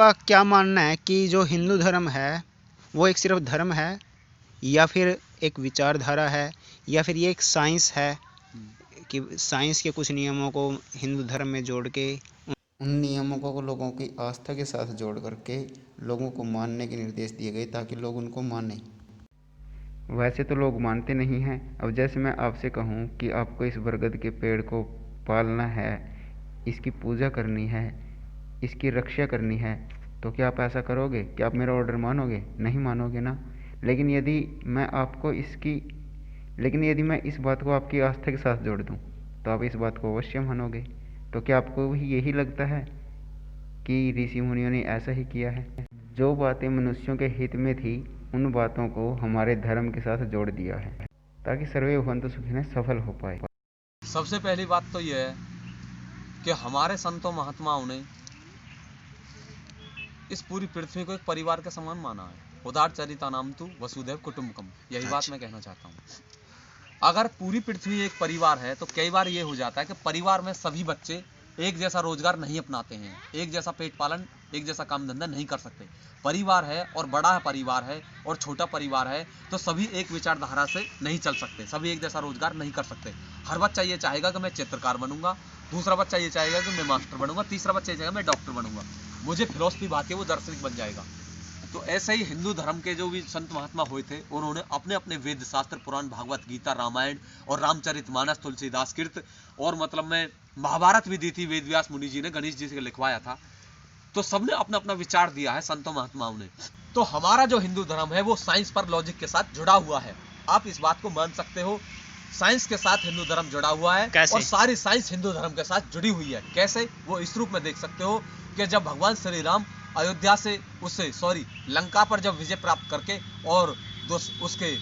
आपका क्या मानना है कि जो हिंदू धर्म है वो एक सिर्फ धर्म है, या फिर एक विचारधारा है, या फिर ये एक साइंस है कि साइंस के कुछ नियमों को हिंदू धर्म में जोड़ के उन नियमों को लोगों की आस्था के साथ जोड़ करके लोगों को मानने के निर्देश दिए गए ताकि लोग उनको मानें। वैसे तो लोग मानते नहीं हैं। अब जैसे मैं आपसे कहूँ कि आपको इस बरगद के पेड़ को पालना है, इसकी पूजा करनी है, इसकी रक्षा करनी है, तो क्या आप ऐसा करोगे? क्या आप मेरा ऑर्डर मानोगे? नहीं मानोगे ना। लेकिन यदि मैं इस बात को आपकी आस्था के साथ जोड़ दूँ तो आप इस बात को अवश्य मानोगे। तो क्या आपको भी यही लगता है कि ऋषि मुनियों ने ऐसा ही किया है? जो बातें मनुष्यों के हित में थी उन बातों को हमारे धर्म के साथ जोड़ दिया है ताकि सर्वे भवन्तु सुखिनः सफल हो पाए। सबसे पहली बात तो यह है कि हमारे संतों महात्माओं ने इस पूरी पृथ्वी को एक परिवार के समान माना है। उदार चरिता नाम तु वसुधैव कुटुम्बकम, यही बात मैं कहना चाहता हूँ। अगर पूरी पृथ्वी एक परिवार है तो कई बार ये हो जाता है कि परिवार में सभी बच्चे एक जैसा रोजगार नहीं अपनाते हैं, एक जैसा पेट पालन, एक जैसा काम धंधा नहीं कर सकते। परिवार है और बड़ा है परिवार है और छोटा परिवार है तो सभी एक विचारधारा से नहीं चल सकते, सभी एक जैसा रोजगार नहीं कर सकते। हर बच्चा ये चाहेगा कि मैं चित्रकार बनूंगा, दूसरा बच्चा ये चाहेगा कि मैं मास्टर बनूंगा, तीसरा बच्चा ये चाहेगा मैं डॉक्टर बनूंगा, मुझे फिलोसफी भाती है वो दार्शनिक बन जाएगा। तो ऐसे ही हिंदू धर्म के जो भी संत महात्मा हुए थे उन्होंने अपने अपने वेद शास्त्र, पुराण, भागवत गीता, रामायण और रामचरितमानस, तुलसीदास कृत और मतलब में महाभारत भी दी थी वेद व्यास मुनि जी ने, गणेश जी से लिखवाया था। तो सबने अपना अपना विचार दिया है संतों महात्माओं ने। तो हमारा जो हिंदू धर्म है वो साइंस पर लॉजिक के साथ जुड़ा हुआ है। आप इस बात को मान सकते हो, साइंस के साथ हिंदू धर्म जुड़ा हुआ है। कैसे? और सारी साइंस हिंदू धर्म के साथ जुड़ी हुई है। कैसे? वो इस रूप में देख सकते हो कि जब भगवान श्री राम अयोध्या से लंका पर जब विजय प्राप्त करके और उसके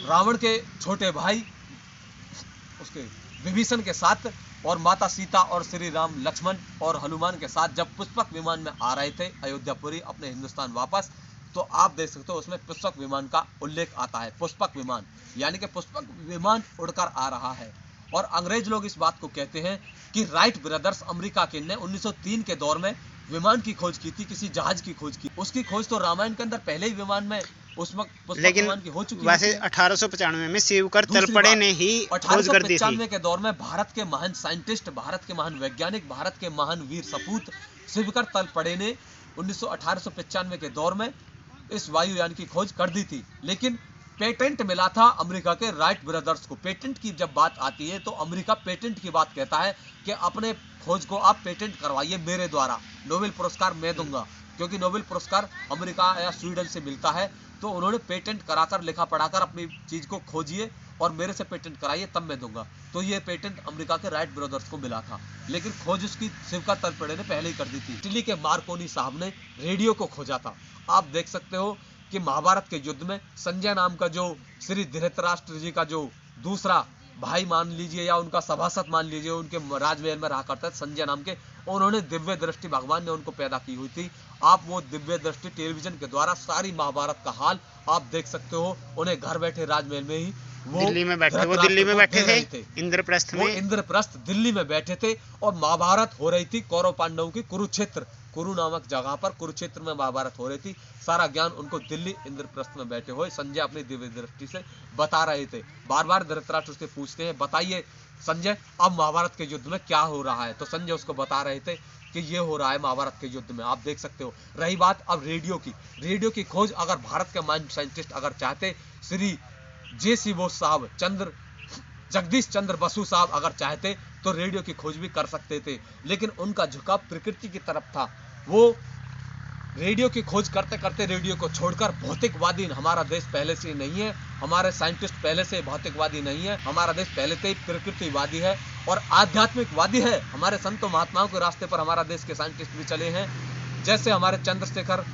रावण के छोटे भाई उसके विभीषण के साथ और माता सीता और श्री राम लक्ष्मण और हनुमान के साथ जब पुष्पक विमान में आ रहे थे अयोध्यापुरी अपने हिंदुस्तान वापस, तो आप देख सकते हो उसमें पुष्पक विमान का उल्लेख आता है। पुष्पक विमान यानी कि पुष्पक विमान उड़कर आ रहा है। और अंग्रेज लोग इस बात को कहते हैं कि राइट ब्रदर्स अमेरिका के ने 1903 के दौर में विमान की खोज की थी, किसी जहाज की खोज की। उसकी खोज तो रामायण के अंदर पहले ही विमान में उस वक्त पुष्पक विमान की हो चुकी है। वैसे 1895 में शिवकर तलपड़े ने ही खोज कर दी थी। 1895 के दौर में भारत के महान साइंटिस्ट, भारत के महान वैज्ञानिक, भारत के महान वीर सपूत शिवकर तलपड़े ने 1895 के दौर में इस वायुयान की खोज कर दी थी। लेकिन पेटेंट मिला था अमेरिका के राइट ब्रदर्स को। पेटेंट की जब बात आती है तो अमेरिका पेटेंट की बात कहता है कि अपने खोज को आप पेटेंट करवाइए मेरे द्वारा, नोबेल पुरस्कार मैं दूंगा, क्योंकि नोबेल पुरस्कार अमेरिका या स्वीडन से मिलता है। तो उन्होंने पेटेंट कराकर, लिखा पढ़ाकर अपनी चीज को खोजिए और मेरे से पेटेंट कराइए तब मैं दूंगा। तो ये पेटेंट अमेरिका के राइट ब्रदर्स को मिला था, लेकिन खोज उसकी शिवकर तलपड़े ने पहले ही कर दी थी। इटली के मार्कोनी साहब ने रेडियो को खोजा था। आप देख सकते हो कि महाभारत के युद्ध में संजय नाम का जो श्री धृतराष्ट्र जी का जो दूसरा भाई मान लीजिए या उनका सभासद मान लीजिए, उनके राजमहल में रहा करता संजय नाम के, उन्होंने दिव्य दृष्टि भगवान ने उनको पैदा की हुई थी। आप वो दिव्य दृष्टि टेलीविजन के द्वारा सारी महाभारत का हाल आप देख सकते हो। उन्हें घर बैठे राजमहल में ही वो दिल्ली में बैठे थे इंद्रप्रस्थ में। इंद्रप्रस्थ दिल्ली में बैठे थे और महाभारत हो रही थी कौरव पांडवों की कुरुक्षेत्र, कुरु नामक जगह पर कुरुक्षेत्र में महाभारत हो रही थी। सारा ज्ञान उनको दिल्ली इंद्रप्रस्थ में बैठे हुए संजय अपनी दिव्य दृष्टि से बता रहे थे। बार बार धृतराष्ट्र उससे पूछते हैं, बताइए संजय अब महाभारत के युद्ध में क्या हो रहा है? तो संजय उसको बता रहे थे कि ये हो रहा है महाभारत के युद्ध में, आप देख सकते हो। रही बात अब रेडियो की खोज अगर भारत के माइंड साइंटिस्ट अगर चाहते, श्री जे.सी. बोस साहब, जगदीश चंद्र बसु साहब अगर चाहते तो रेडियो की खोज भी कर सकते थे, लेकिन उनका झुकाव प्रकृति की तरफ था। वो रेडियो की खोज करते करते रेडियो को छोड़कर भौतिकवादी, हमारा देश पहले से नहीं है, हमारे साइंटिस्ट पहले से भौतिकवादी नहीं है, हमारा देश पहले से ही प्रकृतिवादी है और आध्यात्मिकवादी है। हमारे संतों महात्माओं के रास्ते पर हमारा देश के साइंटिस्ट भी चले हैं। जैसे हमारे चंद्रशेखर,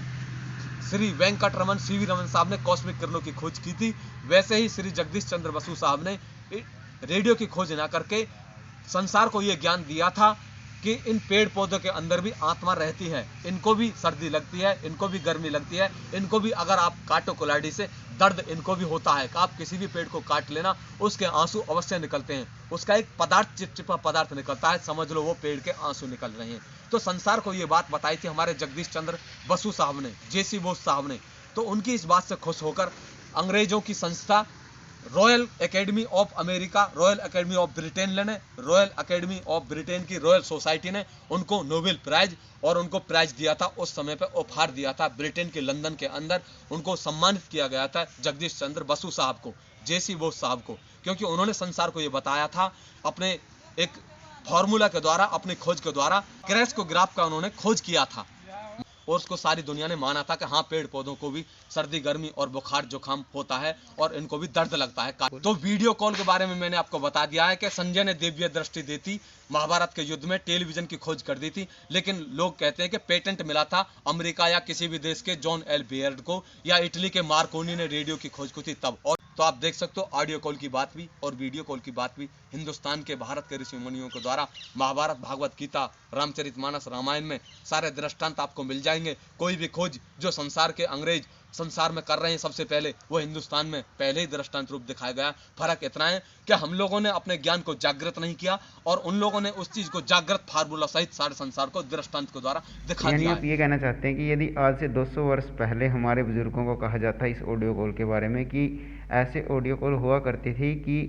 श्री वेंकट रमन, सीवी रमन साहब ने कॉस्मिक किरणों की खोज की थी, वैसे ही श्री जगदीश चंद्र बसु साहब ने रेडियो की खोज ना करके संसार को यह ज्ञान दिया था कि इन पेड़ पौधों के अंदर भी आत्मा रहती है, इनको भी सर्दी लगती है, इनको भी गर्मी लगती है, इनको भी अगर आप काटो कुल्हाड़ी से दर्द इनको भी होता है कि आप किसी भी पेड़ को काट लेना, उसके आंसू अवश्य निकलते हैं। उसका एक पदार्थ, चिपचिपा पदार्थ निकलता है, समझ लो वो पेड़ के आंसू निकल रहे हैं। तो संसार को ये बात बताई थी हमारे जगदीश चंद्र बसु साहब ने, जेसी बोस साहब ने। तो उनकी इस बात से खुश होकर अंग्रेजों की संस्था royal academy of America, royal academy of Britain ने, रॉयल एकेडमी ऑफ ब्रिटेन की रॉयल सोसाइटी ने उनको नोबेल प्राइज और उनको प्राइज दिया था, उस समय पे उपहार दिया था ब्रिटेन के लंदन के अंदर। उनको सम्मानित किया गया था जगदीश चंद्र बसु साहब को, जेसी बोस साहब को, क्योंकि उन्होंने संसार को ये बताया था अपने एक फॉर्मूला के द्वारा, अपनी खोज के द्वारा। क्रेस्कोग्राफ का उन्होंने खोज किया था और उसको सारी दुनिया ने माना था कि हाँ, पेड़ पौधों को भी सर्दी गर्मी और बुखार जुकाम होता है और इनको भी दर्द लगता है। तो वीडियो कॉल के बारे में मैंने आपको बता दिया है कि संजय ने दिव्य दृष्टि दी थी, महाभारत के युद्ध में टेलीविजन की खोज कर दी थी, लेकिन लोग कहते हैं कि पेटेंट मिला था अमेरिका या किसी भी देश के जॉन एल बेयर्ड को, या इटली के मार्कोनी ने रेडियो की खोज की थी तब। और तो आप देख सकते हो ऑडियो कॉल की बात भी और वीडियो कॉल की बात भी हिंदुस्तान के, भारत के ऋषि मुनियों के द्वारा महाभारत, भागवत गीता, रामचरितमानस, रामायण में सारे दृष्टांत आपको मिल जाएंगे। कोई भी खोज जो संसार के अंग्रेज संसार में कर रहे हैं सबसे पहले, वो हिंदुस्तान में पहले ही दृष्टांत रूप दिखाया गया। फर्क इतना है कि हम लोगों ने अपने ज्ञान को जागृत नहीं किया और उन लोगों ने उस चीज को जागृत फार्मूला सहित सारे संसार को दृष्टांत के द्वारा दिखा दिया। यानी आप ये कहना चाहते हैं कि यदि आज से 200 वर्ष पहले हमारे बुजुर्गों को कहा जाता है इस ऑडियो कॉल के बारे में कि ऐसे ऑडियो कॉल हुआ करती थी कि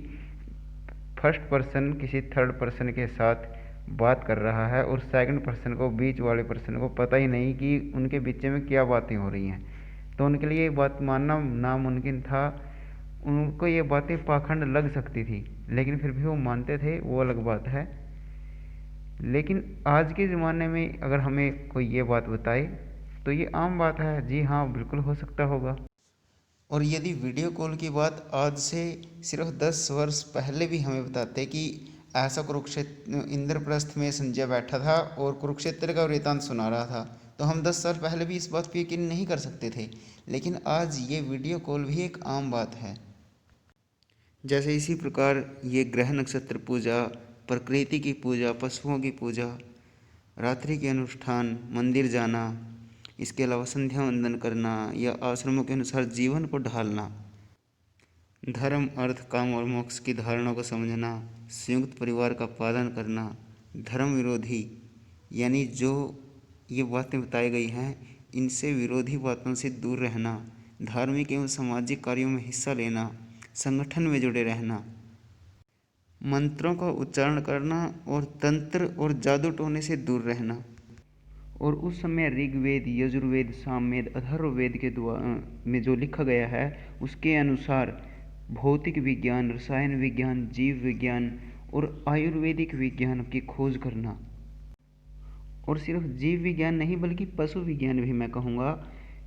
फर्स्ट पर्सन किसी थर्ड पर्सन के साथ बात कर रहा है और सेकंड पर्सन को, बीच वाले पर्सन को पता ही नहीं कि उनके बीच में क्या बातें हो रही हैं, तो उनके लिए ये बात मानना नामुमकिन था। उनको ये बातें पाखंड लग सकती थी, लेकिन फिर भी वो मानते थे, वो अलग बात है। लेकिन आज के ज़माने में अगर हमें कोई ये बात बताए तो ये आम बात है, जी हाँ बिल्कुल हो सकता होगा। और यदि वीडियो कॉल की बात आज से सिर्फ 10 वर्ष पहले भी हमें बताते कि ऐसा कुरुक्षेत्र इंद्रप्रस्थ में संजय बैठा था और कुरुक्षेत्र का वृतांत सुना रहा था, तो हम 10 साल पहले भी इस बात पर यकीन नहीं कर सकते थे। लेकिन आज ये वीडियो कॉल भी एक आम बात है। जैसे इसी प्रकार ये ग्रह नक्षत्र पूजा, प्रकृति की पूजा, पशुओं की पूजा, रात्रि के अनुष्ठान, मंदिर जाना, इसके अलावा संध्या वंदन करना या आश्रमों के अनुसार जीवन को ढालना, धर्म, अर्थ, काम और मोक्ष की धारणा को समझना, संयुक्त परिवार का पालन करना, धर्म विरोधी यानी जो ये बातें बताई गई हैं इनसे विरोधी बातों से दूर रहना, धार्मिक एवं सामाजिक कार्यों में हिस्सा लेना, संगठन में जुड़े रहना, मंत्रों का उच्चारण करना और तंत्र और जादू टोने से दूर रहना। और उस समय ऋग्वेद, यजुर्वेद, सामवेद, अथर्ववेद के में जो लिखा गया है उसके अनुसार भौतिक विज्ञान, रसायन विज्ञान, जीव विज्ञान और आयुर्वेदिक विज्ञान की खोज करना। और सिर्फ जीव विज्ञान नहीं बल्कि पशु विज्ञान भी मैं कहूँगा,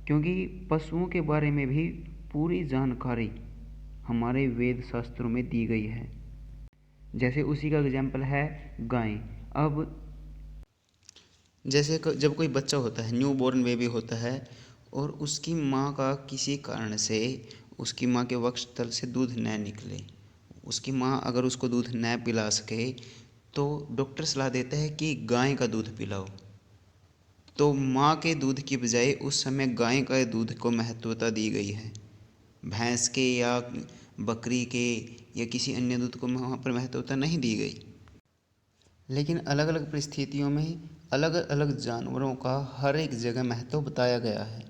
क्योंकि पशुओं के बारे में भी पूरी जानकारी हमारे वेद शास्त्रों में दी गई है। जैसे उसी का एग्जाम्पल है गाय। अब जैसे जब कोई बच्चा होता है, न्यू बॉर्न बेबी होता है और उसकी माँ का किसी कारण से उसकी माँ के वक्षस्थल से दूध न निकले, उसकी माँ अगर उसको दूध न पिला सके तो डॉक्टर सलाह देता है कि गाय का दूध पिलाओ। तो माँ के दूध की बजाय उस समय गाय का दूध को महत्वता दी गई है, भैंस के या बकरी के या किसी अन्य दूध को वहाँ पर महत्वता नहीं दी गई। लेकिन अलग अलग परिस्थितियों में अलग अलग जानवरों का हर एक जगह महत्व बताया गया है।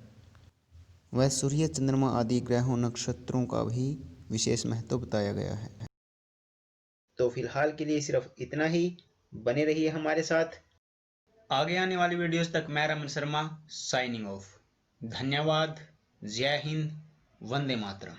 वह सूर्य, चंद्रमा आदि ग्रहों, नक्षत्रों का भी विशेष महत्व बताया गया है। तो फिलहाल के लिए सिर्फ इतना ही। बने रहिए हमारे साथ। आगे आने वाली वीडियोस तक मैं रमन शर्मा साइनिंग ऑफ। धन्यवाद। जय हिंद। वंदे मातरम।